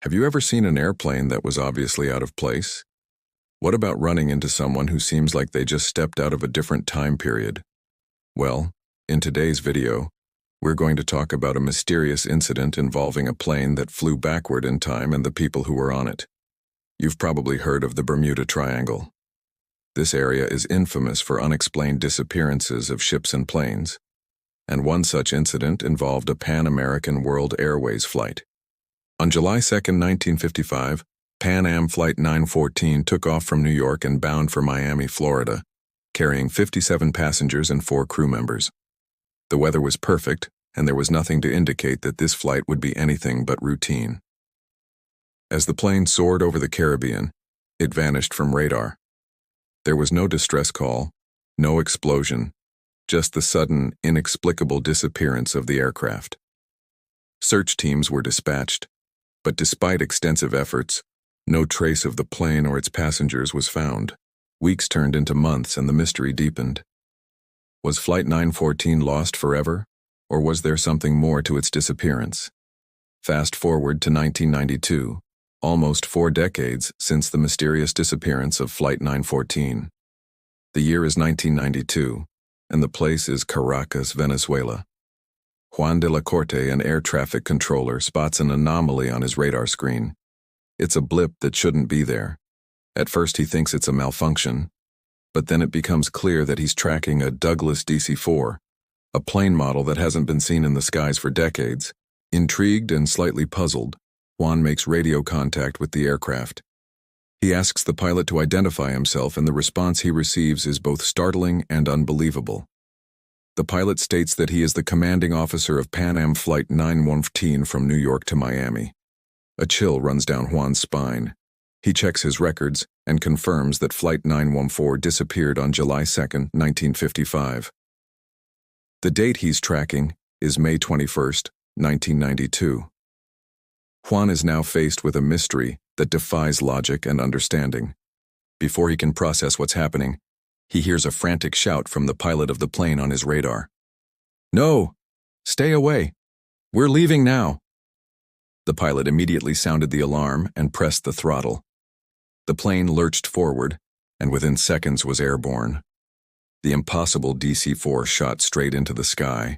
Have you ever seen an airplane that was obviously out of place? What about running into someone who seems like they just stepped out of a different time period? Well, in today's video, we're going to talk about a mysterious incident involving a plane that flew backward in time and the people who were on it. You've probably heard of the Bermuda Triangle. This area is infamous for unexplained disappearances of ships and planes, and one such incident involved a Pan-American World Airways flight. On July 2, 1955, Pan Am Flight 914 took off from New York and bound for Miami, Florida, carrying 57 passengers and 4 crew members. The weather was perfect, and there was nothing to indicate that this flight would be anything but routine. As the plane soared over the Caribbean, it vanished from radar. There was no distress call, no explosion, just the sudden, inexplicable disappearance of the aircraft. Search teams were dispatched, but despite extensive efforts, no trace of the plane or its passengers was found. Weeks turned into months and the mystery deepened. Was Flight 914 lost forever, or was there something more to its disappearance? Fast forward to 1992, almost 4 decades since the mysterious disappearance of Flight 914. The year is 1992, and the place is Caracas, Venezuela. Juan de la Corte, an air traffic controller, spots an anomaly on his radar screen. It's a blip that shouldn't be there. At first he thinks it's a malfunction, but then it becomes clear that he's tracking a Douglas DC-4, a plane model that hasn't been seen in the skies for decades. Intrigued and slightly puzzled, Juan makes radio contact with the aircraft. He asks the pilot to identify himself, and the response he receives is both startling and unbelievable. The pilot states that he is the commanding officer of Pan Am Flight 914 from New York to Miami. A chill runs down Juan's spine. He checks his records and confirms that Flight 914 disappeared on July 2, 1955. The date he's tracking is May 21, 1992. Juan is now faced with a mystery that defies logic and understanding. Before he can process what's happening, he hears a frantic shout from the pilot of the plane on his radar. "No! Stay away! We're leaving now!" The pilot immediately sounded the alarm and pressed the throttle. The plane lurched forward, and within seconds was airborne. The impossible DC-4 shot straight into the sky,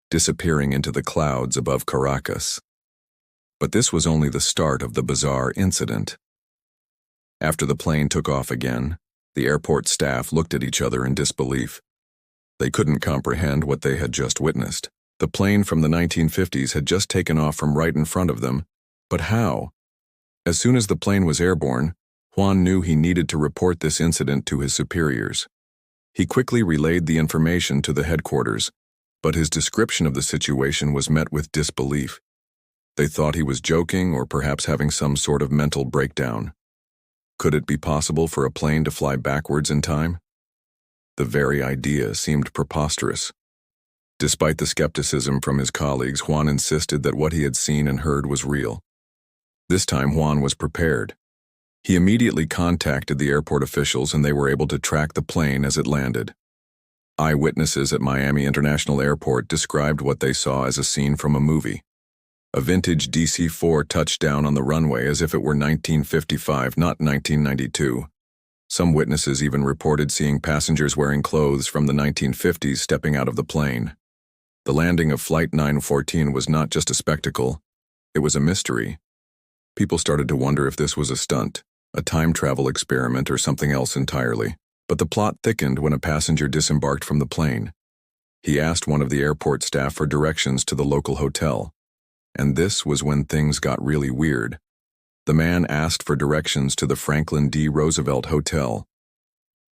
disappearing into the clouds above Caracas. But this was only the start of the bizarre incident. After the plane took off again, the airport staff looked at each other in disbelief. They couldn't comprehend what they had just witnessed. The plane from the 1950s had just taken off from right in front of them, but how? As soon as the plane was airborne, Juan knew he needed to report this incident to his superiors. He quickly relayed the information to the headquarters, but his description of the situation was met with disbelief. They thought he was joking or perhaps having some sort of mental breakdown. Could it be possible for a plane to fly backwards in time? The very idea seemed preposterous. Despite the skepticism from his colleagues, Juan insisted that what he had seen and heard was real. This time Juan was prepared. He immediately contacted the airport officials, and they were able to track the plane as it landed. Eyewitnesses at Miami International Airport described what they saw as a scene from a movie. A vintage DC-4 touched down on the runway as if it were 1955, not 1992. Some witnesses even reported seeing passengers wearing clothes from the 1950s stepping out of the plane. The landing of Flight 914 was not just a spectacle, it was a mystery. People started to wonder if this was a stunt, a time travel experiment, or something else entirely. But the plot thickened when a passenger disembarked from the plane. He asked one of the airport staff for directions to the local hotel. And this was when things got really weird. The man asked for directions to the Franklin D. Roosevelt Hotel.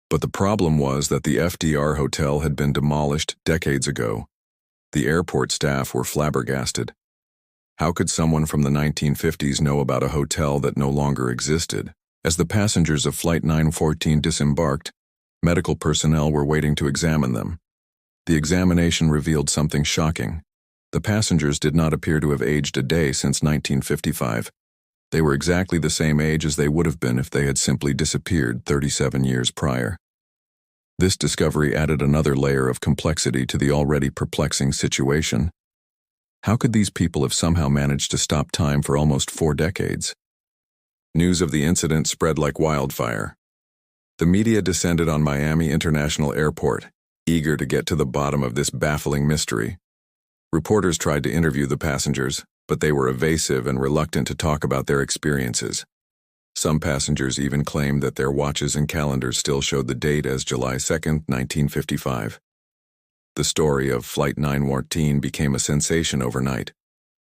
But the problem was that the FDR Hotel had been demolished decades ago. The airport staff were flabbergasted. How could someone from the 1950s know about a hotel that no longer existed? As the passengers of Flight 914 disembarked, medical personnel were waiting to examine them. The examination revealed something shocking. The passengers did not appear to have aged a day since 1955. They were exactly the same age as they would have been if they had simply disappeared 37 years prior. This discovery added another layer of complexity to the already perplexing situation. How could these people have somehow managed to stop time for almost 4 decades? News of the incident spread like wildfire. The media descended on Miami International Airport, eager to get to the bottom of this baffling mystery. Reporters tried to interview the passengers, but they were evasive and reluctant to talk about their experiences. Some passengers even claimed that their watches and calendars still showed the date as July 2, 1955. The story of Flight 914 became a sensation overnight.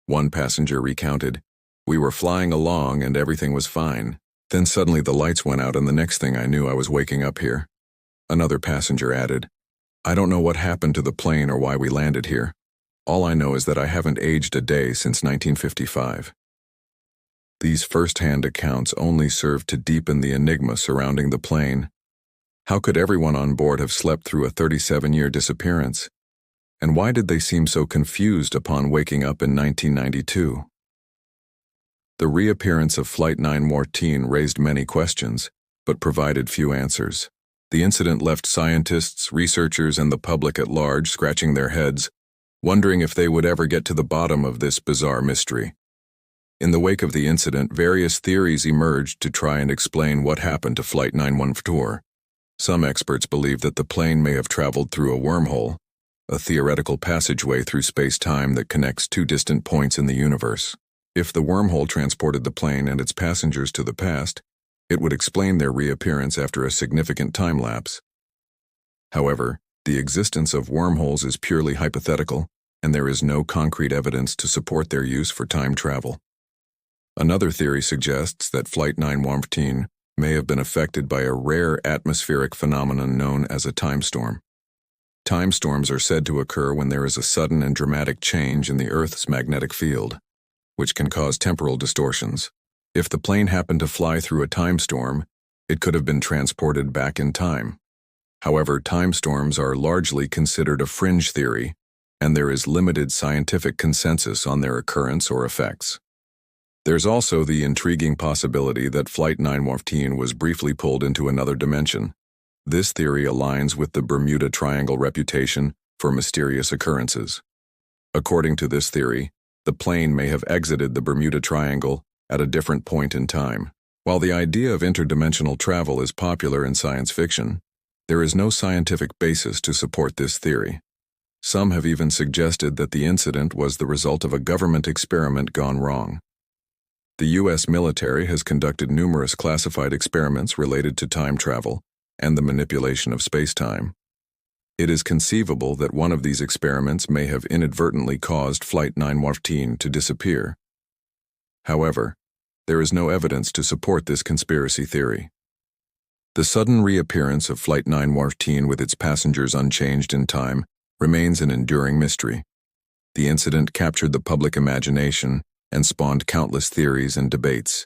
One passenger recounted, "We were flying along and everything was fine. Then suddenly the lights went out and the next thing I knew I was waking up here." Another passenger added, "I don't know what happened to the plane or why we landed here. All I know is that I haven't aged a day since 1955. These first-hand accounts only served to deepen the enigma surrounding the plane. How could everyone on board have slept through a 37-year disappearance? And why did they seem so confused upon waking up in 1992? The reappearance of Flight 914 raised many questions, but provided few answers. The incident left scientists, researchers, and the public at large scratching their heads, wondering if they would ever get to the bottom of this bizarre mystery. In the wake of the incident, various theories emerged to try and explain what happened to Flight 914. Some experts believe that the plane may have traveled through a wormhole, a theoretical passageway through space-time that connects two distant points in the universe. If the wormhole transported the plane and its passengers to the past, it would explain their reappearance after a significant time lapse. However, the existence of wormholes is purely hypothetical, and there is no concrete evidence to support their use for time travel. Another theory suggests that Flight 914 may have been affected by a rare atmospheric phenomenon known as a time storm. Time storms are said to occur when there is a sudden and dramatic change in the Earth's magnetic field, which can cause temporal distortions. If the plane happened to fly through a time storm, it could have been transported back in time. However, time storms are largely considered a fringe theory, and there is limited scientific consensus on their occurrence or effects. There's also the intriguing possibility that Flight 914 was briefly pulled into another dimension. This theory aligns with the Bermuda Triangle reputation for mysterious occurrences. According to this theory, the plane may have exited the Bermuda Triangle at a different point in time. While the idea of interdimensional travel is popular in science fiction, there is no scientific basis to support this theory. Some have even suggested that the incident was the result of a government experiment gone wrong. The U.S. military has conducted numerous classified experiments related to time travel and the manipulation of space-time. It is conceivable that one of these experiments may have inadvertently caused Flight 914 to disappear. However, there is no evidence to support this conspiracy theory. The sudden reappearance of Flight 914 with its passengers unchanged in time remains an enduring mystery. The incident captured the public imagination and spawned countless theories and debates.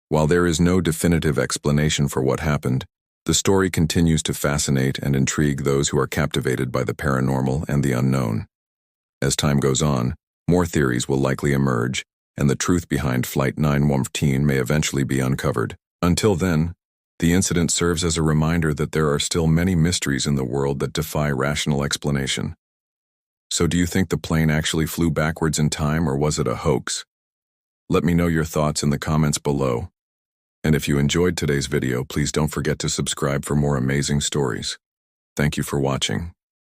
While there is no definitive explanation for what happened, the story continues to fascinate and intrigue those who are captivated by the paranormal and the unknown. As time goes on, more theories will likely emerge, and the truth behind Flight 914 may eventually be uncovered. Until then, the incident serves as a reminder that there are still many mysteries in the world that defy rational explanation. So do you think the plane actually flew backwards in time, or was it a hoax? Let me know your thoughts in the comments below. And if you enjoyed today's video, please don't forget to subscribe for more amazing stories. Thank you for watching.